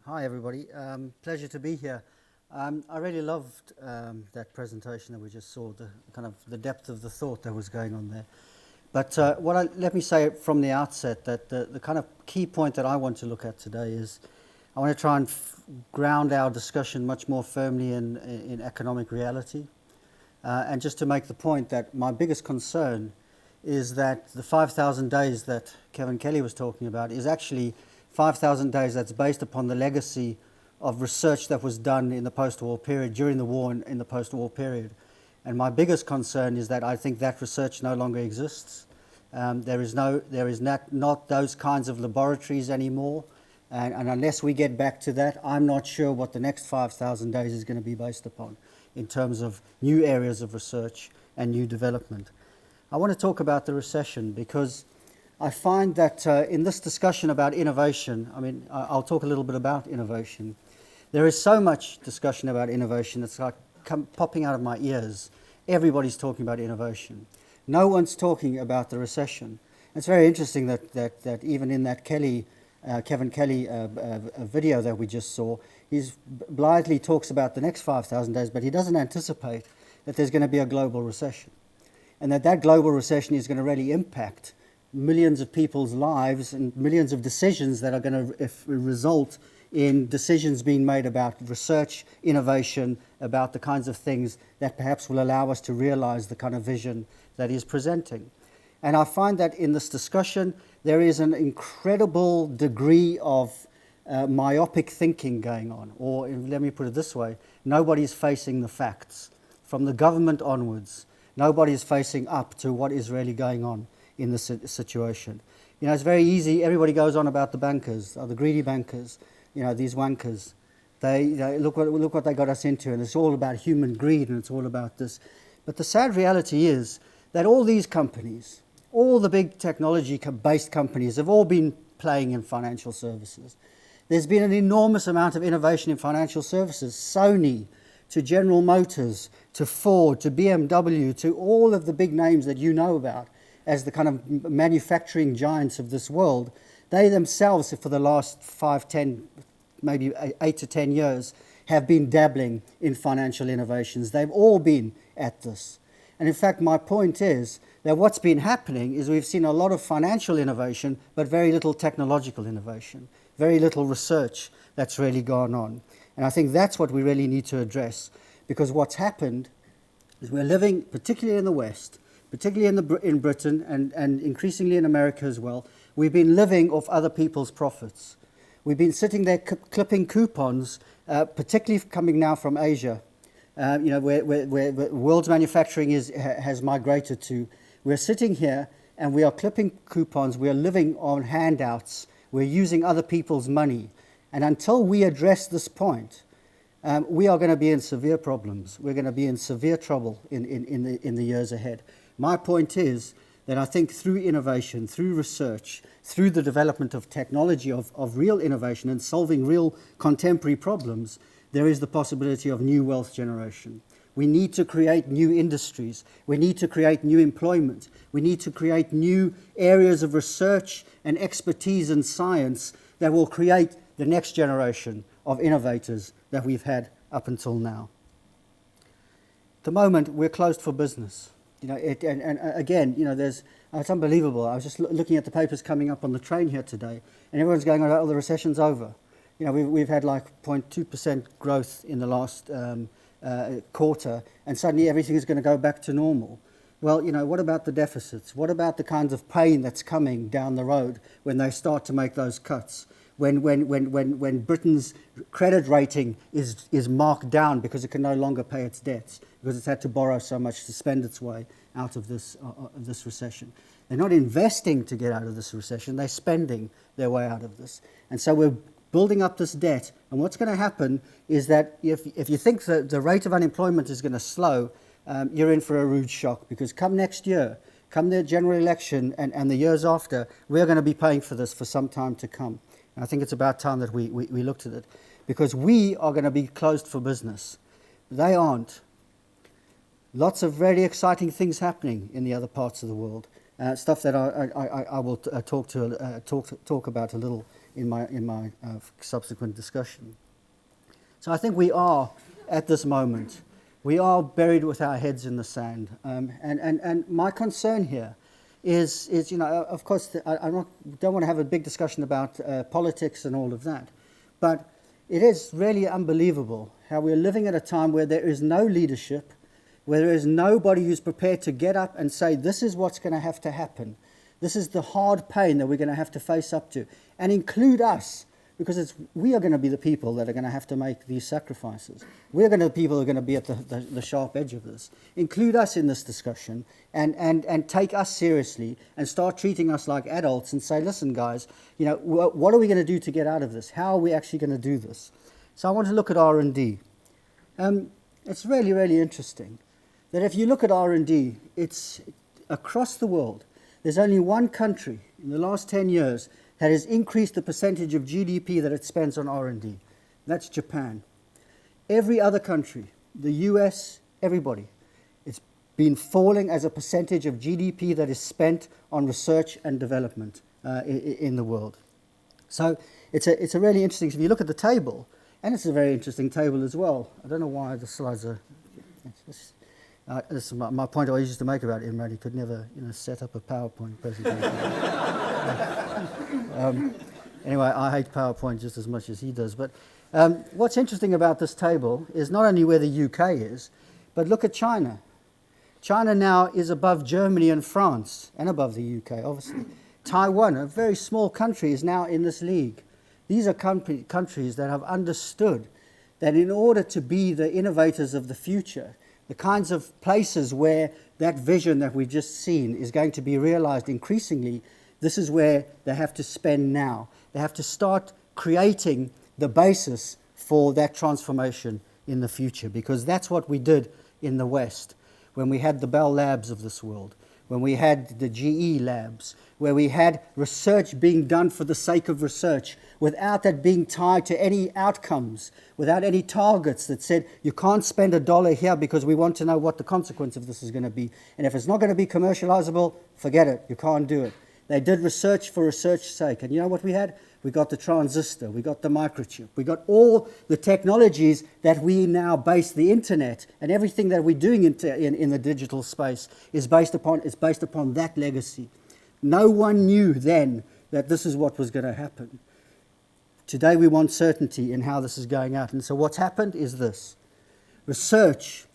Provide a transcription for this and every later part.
Hi everybody, pleasure to be here. I really loved that presentation that we just saw, the kind of the depth of the thought that was going on there. But let me say from the outset that the kind of key point that I want to look at today is I want to try and ground our discussion much more firmly in economic reality. And just to make the point that my biggest concern is that the 5,000 days that Kevin Kelly was talking about is actually 5,000 days that's based upon the legacy of research that was done in the post-war period, during the war and in the post-war period. And my biggest concern is that I think that research no longer exists. There is not those kinds of laboratories anymore. And unless we get back to that, I'm not sure what the next 5,000 days is going to be based upon in terms of new areas of research and new development. I want to talk about the recession because I find that in this discussion about innovation, I'll talk a little bit about innovation. There is so much discussion about innovation that's like popping out of my ears. Everybody's talking about innovation. No one's talking about the recession. It's very interesting that even in that Kevin Kelly video that we just saw, he blithely talks about the next 5,000 days, but he doesn't anticipate that there's going to be a global recession, and that global recession is going to really impact millions of people's lives and millions of decisions that are going to result in decisions being made about research, innovation, about the kinds of things that perhaps will allow us to realize the kind of vision that he's presenting. And I find that in this discussion, there is an incredible degree of myopic thinking going on. Or let me put it this way, nobody's facing the facts. From the government onwards, nobody's facing up to what is really going on in this situation. It's very easy. Everybody goes on about the bankers, the greedy bankers, these wankers. They look what they got us into, and it's all about human greed, and it's all about this. But the sad reality is that all these companies, all the big technology-based companies have all been playing in financial services. There's been an enormous amount of innovation in financial services. Sony, to General Motors, to Ford, to BMW, to all of the big names that you know about as the kind of manufacturing giants of this world, they themselves, for the last 5, 10, maybe 8 to 10 years, have been dabbling in financial innovations. They've all been at this. And in fact, my point is that what's been happening is we've seen a lot of financial innovation, but very little technological innovation, very little research that's really gone on. And I think that's what we really need to address, because what's happened is we're living, particularly in the West, particularly in Britain and increasingly in America as well, we've been living off other people's profits. We've been sitting there clipping coupons, particularly coming now from Asia, where world's manufacturing has migrated to. We're sitting here and we are clipping coupons, we are living on handouts, we're using other people's money. And until we address this point, we are going to be in severe problems. We're going to be in severe trouble in the years ahead. My point is that I think through innovation, through research, through the development of technology, of real innovation and solving real contemporary problems, there is the possibility of new wealth generation. We need to create new industries. We need to create new employment. We need to create new areas of research and expertise and science that will create the next generation of innovators that we've had up until now. At the moment, we're closed for business. It's unbelievable. I was just looking at the papers coming up on the train here today, and everyone's going on, the recession's over. We've had like 0.2% growth in the last quarter, and suddenly everything is going to go back to normal. Well, what about the deficits? What about the kinds of pain that's coming down the road when they start to make those cuts? When Britain's credit rating is marked down because it can no longer pay its debts, because it's had to borrow so much to spend its way out of this recession. They're not investing to get out of this recession, they're spending their way out of this. And so we're building up this debt, and what's going to happen is that if you think that the rate of unemployment is going to slow, you're in for a rude shock, because come next year, come the general election and the years after, we're going to be paying for this for some time to come. And I think it's about time that we looked at it, because we are going to be closed for business. They aren't. Lots of very exciting things happening in the other parts of the world, stuff that I will talk about a little in my subsequent discussion. So I think we are, at this moment, we are buried with our heads in the sand. And my concern here is of course, I don't want to have a big discussion about politics and all of that, but it is really unbelievable how we're living at a time where there is no leadership, where there is nobody who's prepared to get up and say, this is what's going to have to happen. This is the hard pain that we're going to have to face up to, and include us, because we are going to be the people that are going to have to make these sacrifices. We're going to be the people who are going to be at the sharp edge of this. Include us in this discussion and take us seriously and start treating us like adults and say, listen, guys, what are we going to do to get out of this? How are we actually going to do this? So I want to look at R&D. It's really, really interesting that if you look at R&D, it's across the world. There's only one country in the last 10 years that has increased the percentage of GDP that it spends on R&D. That's Japan. Every other country, the US, everybody, it's been falling as a percentage of GDP that is spent on research and development in the world. So it's a really interesting, if you look at the table, and it's a very interesting table as well. I don't know why the slides are... this is my point I used to make about Imran. He could never set up a PowerPoint presentation. Anyway, I hate PowerPoint just as much as he does. But what's interesting about this table is not only where the UK is, but look at China. China now is above Germany and France, and above the UK, obviously. Taiwan, a very small country, is now in this league. These are countries that have understood that in order to be the innovators of the future, the kinds of places where that vision that we've just seen is going to be realized increasingly, this is where they have to spend now. They have to start creating the basis for that transformation in the future, because that's what we did in the West when we had the Bell Labs of this world, when we had the GE labs, where we had research being done for the sake of research, without that being tied to any outcomes, without any targets that said, you can't spend $1 here because we want to know what the consequence of this is going to be. And if it's not going to be commercializable, forget it, you can't do it. They did research for research's sake. And you know what we had? We got the transistor, we got the microchip, we got all the technologies that we now base the internet, and everything that we're doing in the digital space is based upon that legacy. No one knew then that this is what was going to happen. Today we want certainty in how this is going out. And so what's happened is this. Research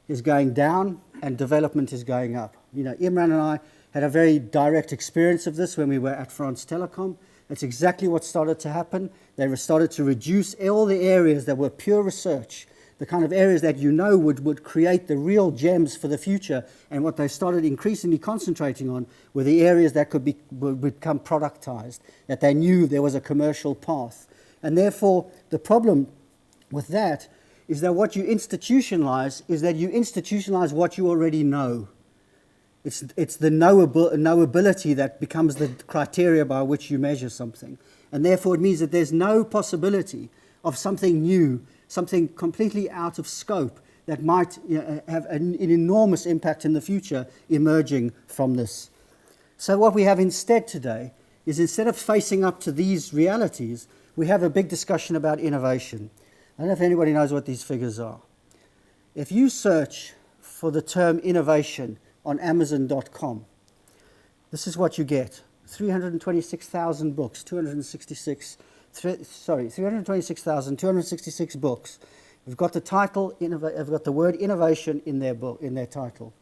is going down and development is going up. Imran and I had a very direct experience of this when we were at France Telecom. That's exactly what started to happen. They started to reduce all the areas that were pure research, the kind of areas that would create the real gems for the future. And what they started increasingly concentrating on were the areas that would become productized, that they knew there was a commercial path. And therefore, the problem with that is that what you institutionalize is that you institutionalize what you already know. It's the knowability that becomes the criteria by which you measure something. And therefore it means that there's no possibility of something new, something completely out of scope that might have an enormous impact in the future emerging from this. So what we have instead today is, instead of facing up to these realities, we have a big discussion about innovation. I don't know if anybody knows what these figures are. If you search for the term innovation on Amazon.com, this is what you get. 326,000 books, 326,266 books. We've got the title, I've got the word innovation in their book, in their title.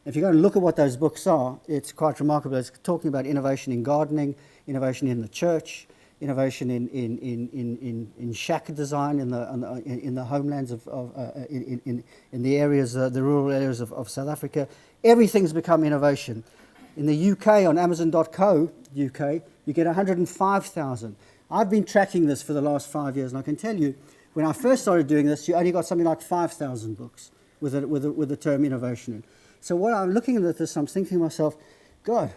If you go and look at what those books are, it's quite remarkable. It's talking about innovation in gardening, innovation in the church, innovation in shack design in the homelands in the areas, the rural areas of South Africa. Everything's become innovation. In the UK, on Amazon.co UK, you get 105,000. I've been tracking this for the last 5 years, and I can tell you, when I first started doing this, you only got something like 5,000 books with the term innovation in. So when I'm looking at this, I'm thinking to myself, God,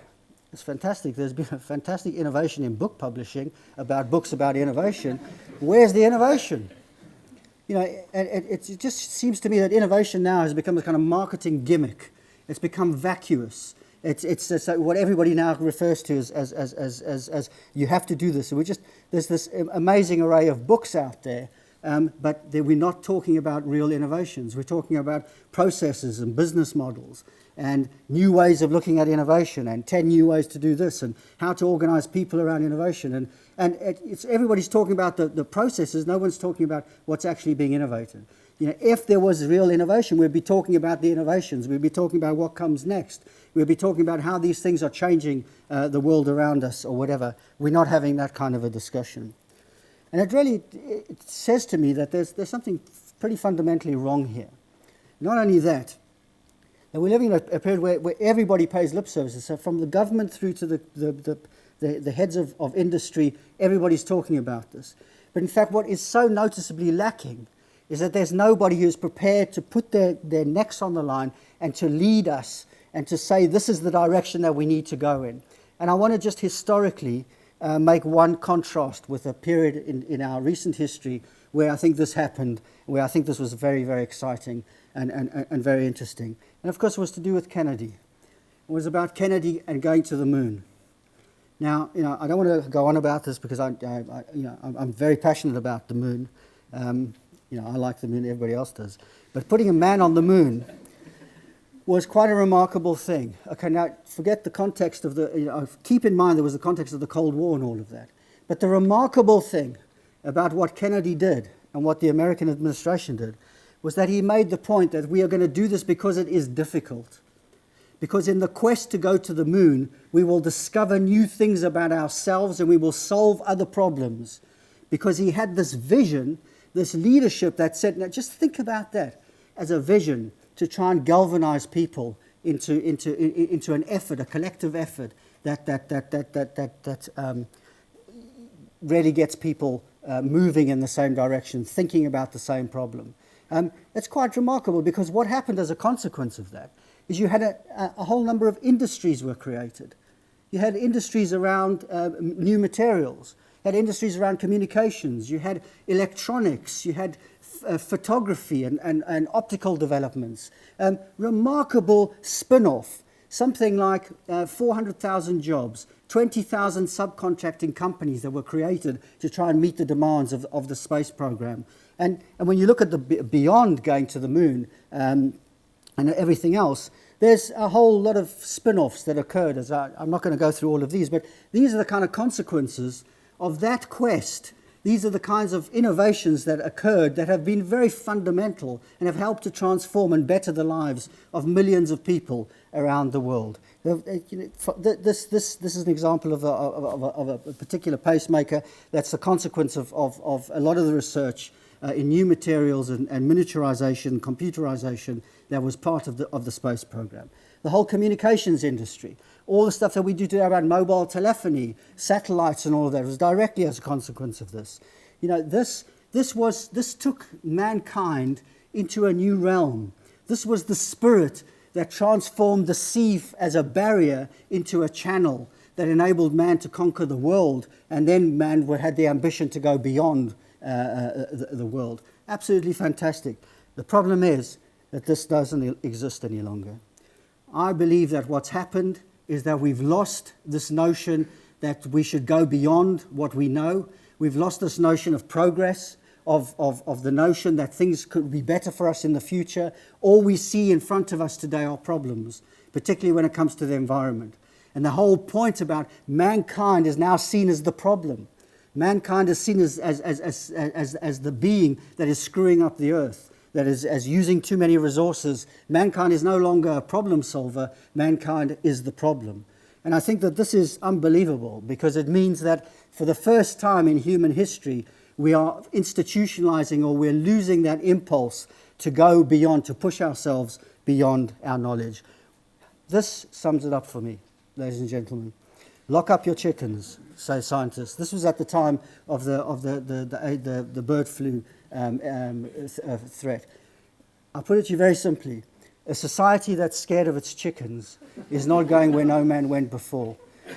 it's fantastic. There's been a fantastic innovation in book publishing about books about innovation. Where's the innovation? And it just seems to me that innovation now has become a kind of marketing gimmick. It's become vacuous. It's what everybody now refers to as you have to do this. So there's this amazing array of books out there, but we're not talking about real innovations. We're talking about processes and business models and new ways of looking at innovation and 10 new ways to do this and how to organize people around innovation. And everybody's talking about the processes. No one's talking about what's actually being innovated. If there was real innovation, we'd be talking about the innovations. We'd be talking about what comes next. We'd be talking about how these things are changing the world around us or whatever. We're not having that kind of a discussion. And it says to me that there's something pretty fundamentally wrong here. Not only that we're living in a period where everybody pays lip services. So from the government through to the heads of industry, everybody's talking about this. But in fact, what is so noticeably lacking is that there's nobody who's prepared to put their necks on the line and to lead us and to say this is the direction that we need to go in. And I want to just historically make one contrast with a period in our recent history where I think this happened, where I think this was very, very exciting and very interesting. And of course it was to do with Kennedy. It was about Kennedy and going to the moon. Now, I don't want to go on about this because I'm very passionate about the moon. I like the moon, everybody else does. But putting a man on the moon was quite a remarkable thing. Okay, now forget the context of keep in mind there was the context of the Cold War and all of that. But the remarkable thing about what Kennedy did and what the American administration did was that he made the point that we are going to do this because it is difficult. Because in the quest to go to the moon, we will discover new things about ourselves and we will solve other problems. Because he had this vision, this leadership that said, now just think about that as a vision to try and galvanize people into an effort, a collective effort that really gets people moving in the same direction, thinking about the same problem. It's quite remarkable because what happened as a consequence of that is you had a whole number of industries were created. You had industries around new materials, you had industries around communications, you had electronics, you had photography and optical developments. Remarkable spin-off, something like 400,000 jobs, 20,000 subcontracting companies that were created to try and meet the demands of the space program. And when you look at the beyond going to the moon and everything else, there's a whole lot of spin-offs that occurred. I'm not going to go through all of these, but these are the kind of consequences of that quest. These are the kinds of innovations that occurred that have been very fundamental and have helped to transform and better the lives of millions of people around the world. This is an example of a particular pacemaker. That's the consequence of a lot of the research in new materials and miniaturization, computerization that was part of the space program. The whole communications industry, all the stuff that we do today about mobile telephony, satellites and all of that was directly as a consequence of this. This took mankind into a new realm. This was the spirit that transformed the sea as a barrier into a channel that enabled man to conquer the world, and then man had the ambition to go beyond the world. Absolutely fantastic. The problem is that this doesn't exist any longer. I believe that what's happened is that we've lost this notion that we should go beyond what we know. We've lost this notion of progress, of the notion that things could be better for us in the future. All we see in front of us today are problems, particularly when it comes to the environment. And the whole point about mankind is now seen as the problem. Mankind is seen as the being that is screwing up the earth, that is as using too many resources. Mankind is no longer a problem solver. Mankind is the problem. And I think that this is unbelievable because it means that for the first time in human history, we are institutionalizing or we're losing that impulse to go beyond, to push ourselves beyond our knowledge. This sums it up for me, ladies and gentlemen. Lock up your chickens, say scientists. This was at the time of the bird flu threat. I'll put it to you very simply. A society that's scared of its chickens is not going where no man went before.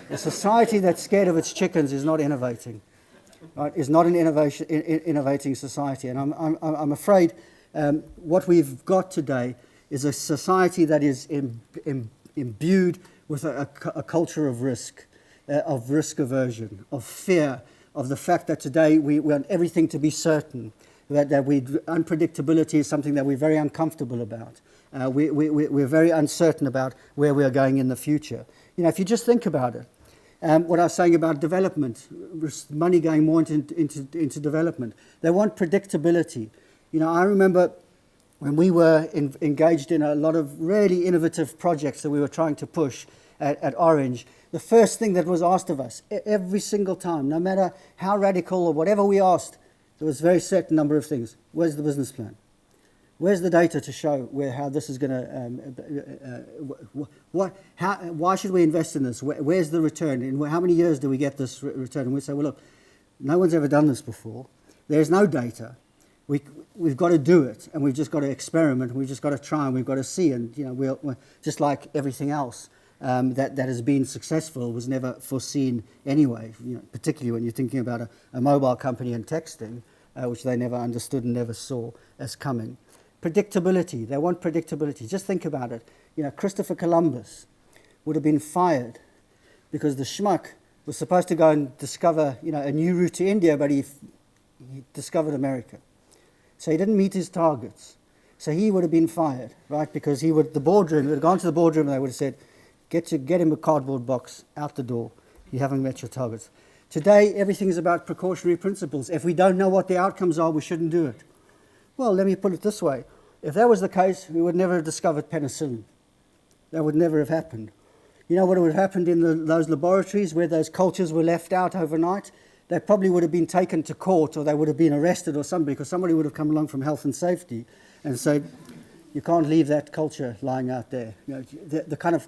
A society that's scared of its chickens is not innovating. Right? Is not an innovating society. And I'm afraid what we've got today is a society that is imbued with a culture of risk aversion, of fear, of the fact that today we want everything to be certain, that unpredictability is something that we're very uncomfortable about. We're very uncertain about where we are going in the future. If you just think about it, what I was saying about development, money going more into development, they want predictability. I remember when we were engaged in a lot of really innovative projects that we were trying to push at Orange, the first thing that was asked of us every single time, no matter how radical or whatever we asked, there was a very certain number of things. Where's the business plan? Where's the data to show how this is going to, why should we invest in this? Where's the return? In how many years do we get this return? And we say, well, look, no one's ever done this before. There's no data. We've got to do it, and we've just got to experiment, and we've just got to try, and we've got to see. And we're just like everything else that has been successful was never foreseen anyway. Particularly when you're thinking about a mobile company and texting, which they never understood and never saw as coming. Predictability. They want predictability. Just think about it. Christopher Columbus would have been fired because the schmuck was supposed to go and discover, a new route to India, but he discovered America. So he didn't meet his targets. So he would have been fired, right? Because he would have gone to the boardroom and they would have said, get him a cardboard box, out the door. You haven't met your targets. Today, everything is about precautionary principles. If we don't know what the outcomes are, we shouldn't do it. Well, let me put it this way. If that was the case, we would never have discovered penicillin. That would never have happened. You know what would have happened in those laboratories where those cultures were left out overnight? They probably would have been taken to court, or they would have been arrested or something, because somebody would have come along from health and safety and said, you can't leave that culture lying out there. The kind of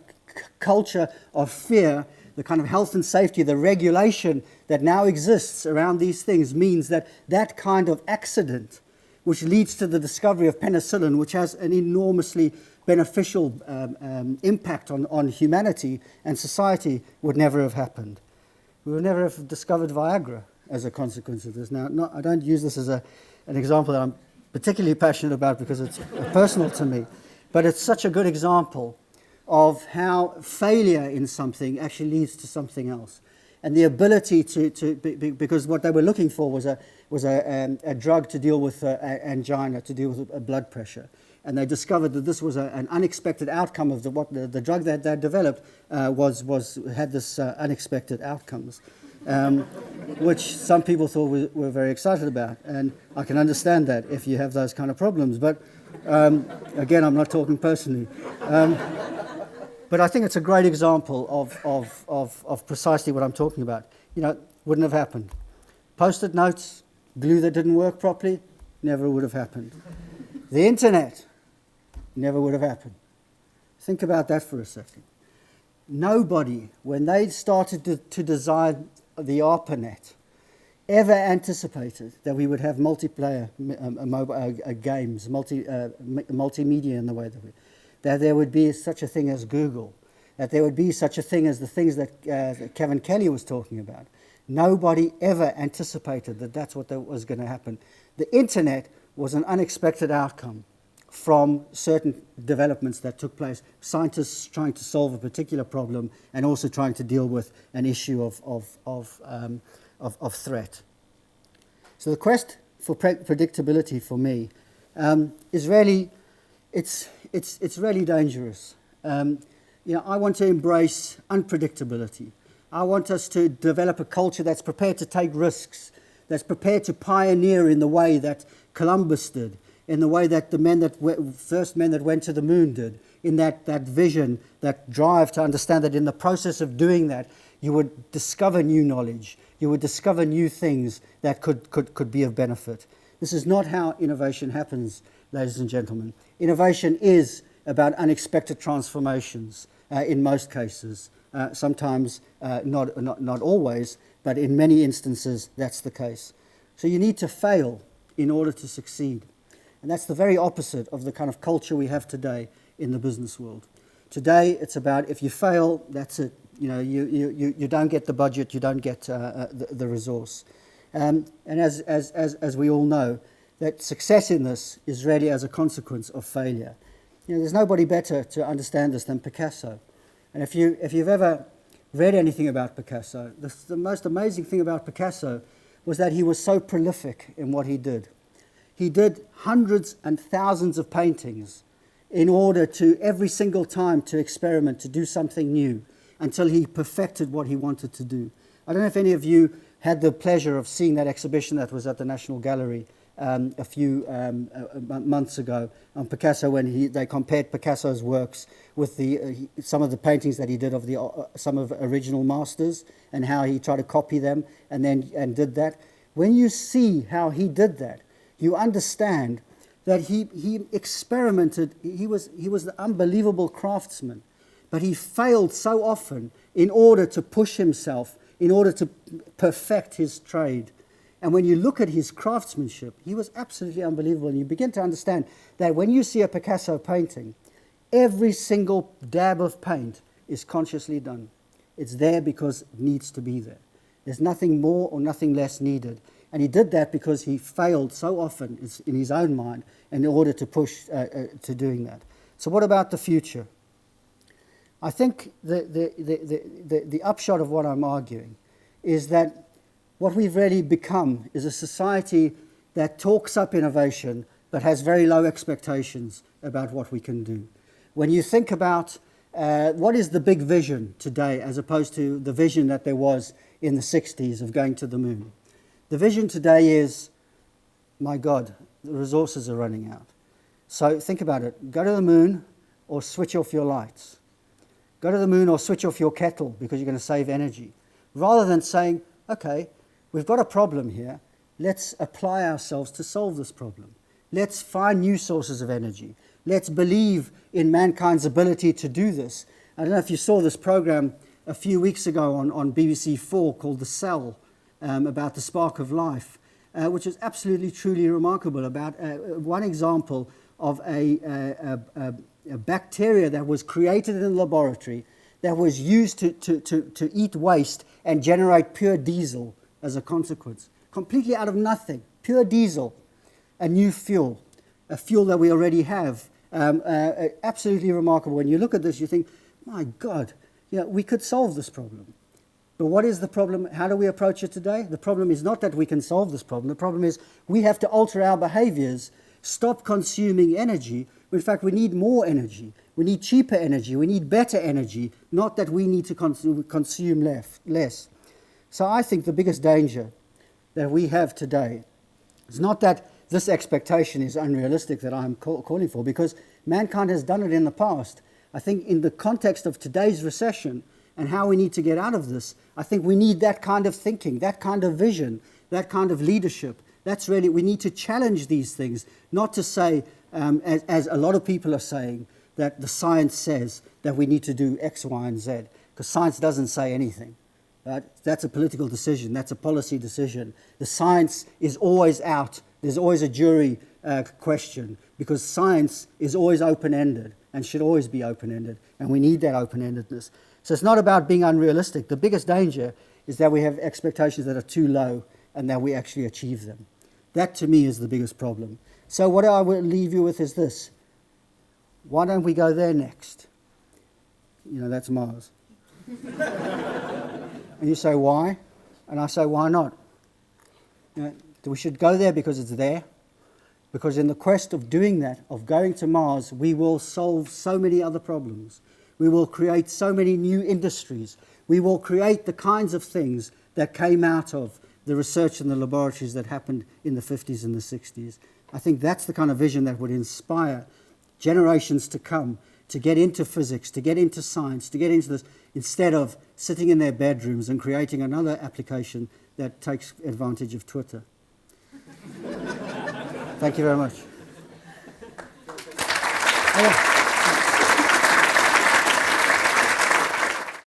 culture of fear, the kind of health and safety, the regulation that now exists around these things means that that kind of accident, which leads to the discovery of penicillin, which has an enormously beneficial impact on humanity and society, would never have happened. We would never have discovered Viagra as a consequence of this. Now, I don't use this as an example that I'm particularly passionate about because it's personal to me, but it's such a good example of how failure in something actually leads to something else. And the ability because what they were looking for was a drug to deal with angina, to deal with blood pressure. And they discovered that this was an unexpected outcome of the drug that they developed had this unexpected outcomes, which some people thought were very excited about. And I can understand that if you have those kind of problems. But again, I'm not talking personally. But I think it's a great example of precisely what I'm talking about. Wouldn't have happened. Post-it notes, glue that didn't work properly, never would have happened. The internet never would have happened. Think about that for a second. Nobody, when they started to design the ARPANET, ever anticipated that we would have multiplayer games, multimedia in the way that there would be such a thing as Google, that there would be such a thing as the things that Kevin Kelly was talking about. Nobody ever anticipated that that's what was going to happen. The internet was an unexpected outcome from certain developments that took place, scientists trying to solve a particular problem and also trying to deal with an issue of threat. So the quest for predictability for me is really, it's really dangerous. I want to embrace unpredictability. I want us to develop a culture that's prepared to take risks, that's prepared to pioneer in the way that Columbus did, in the way that the first men that went to the moon did, in that vision, that drive to understand that in the process of doing that, you would discover new knowledge, you would discover new things that could be of benefit. This is not how innovation happens, ladies and gentlemen. Innovation is about unexpected transformations in most cases. Sometimes not always, but in many instances that's the case. So you need to fail in order to succeed. And that's the very opposite of the kind of culture we have today in the business world. Today it's about if you fail, that's it. You don't get the budget, you don't get the resource. And as we all know, that success in this is really as a consequence of failure. There's nobody better to understand this than Picasso. And if you've ever read anything about Picasso, the most amazing thing about Picasso was that he was so prolific in what he did. He did hundreds and thousands of paintings in order to, every single time, to experiment, to do something new, until he perfected what he wanted to do. I don't know if any of you had the pleasure of seeing that exhibition that was at the National Gallery a few months ago on Picasso, when they compared Picasso's works with some of the paintings that he did of some of original masters, and how he tried to copy them and did that. When you see how he did that, you understand that he experimented. He was the unbelievable craftsman, but he failed so often in order to push himself, in order to perfect his trade. And when you look at his craftsmanship, he was absolutely unbelievable. And you begin to understand that when you see a Picasso painting, every single dab of paint is consciously done. It's there because it needs to be there. There's nothing more or nothing less needed. And he did that because he failed so often in his own mind in order to push to doing that. So what about the future? I think the upshot of what I'm arguing is that what we've really become is a society that talks up innovation but has very low expectations about what we can do. When you think about what is the big vision today as opposed to the vision that there was in the 60s of going to the moon, the vision today is, my God, the resources are running out. So think about it. Go to the moon or switch off your lights. Go to the moon or switch off your kettle because you're going to save energy. Rather than saying, okay, we've got a problem here. Let's apply ourselves to solve this problem. Let's find new sources of energy. Let's believe in mankind's ability to do this. I don't know if you saw this program a few weeks ago on BBC4 called The Cell, about the spark of life, which is absolutely, truly remarkable, about one example of a bacteria that was created in a laboratory that was used to eat waste and generate pure diesel as a consequence. Completely out of nothing, pure diesel, a new fuel, a fuel that we already have. Absolutely remarkable. When you look at this, you think, my God, we could solve this problem. But what is the problem? How do we approach it today? The problem is not that we can solve this problem. The problem is we have to alter our behaviors, stop consuming energy. In fact, we need more energy. We need cheaper energy. We need better energy, not that we need to consume less. So I think the biggest danger that we have today is not that this expectation is unrealistic that I'm calling for, because mankind has done it in the past. I think in the context of today's recession and how we need to get out of this, I think we need that kind of thinking, that kind of vision, that kind of leadership. That's really, we need to challenge these things, not to say, as a lot of people are saying, that the science says that we need to do X, Y, and Z, because science doesn't say anything. Right? That's a political decision. That's a policy decision. The science is always out. There's always a jury question, because science is always open-ended and should always be open-ended, and we need that open-endedness. So it's not about being unrealistic. The biggest danger is that we have expectations that are too low and that we actually achieve them. That, to me, is the biggest problem. So what I will leave you with is this. Why don't we go there next? That's Mars. And you say, why? And I say, why not? We should go there because it's there. Because in the quest of doing that, of going to Mars, we will solve so many other problems. We will create so many new industries. We will create the kinds of things that came out of the research in the laboratories that happened in the 50s and the 60s. I think that's the kind of vision that would inspire generations to come to get into physics, to get into science, to get into this, instead of sitting in their bedrooms and creating another application that takes advantage of Twitter. Thank you very much.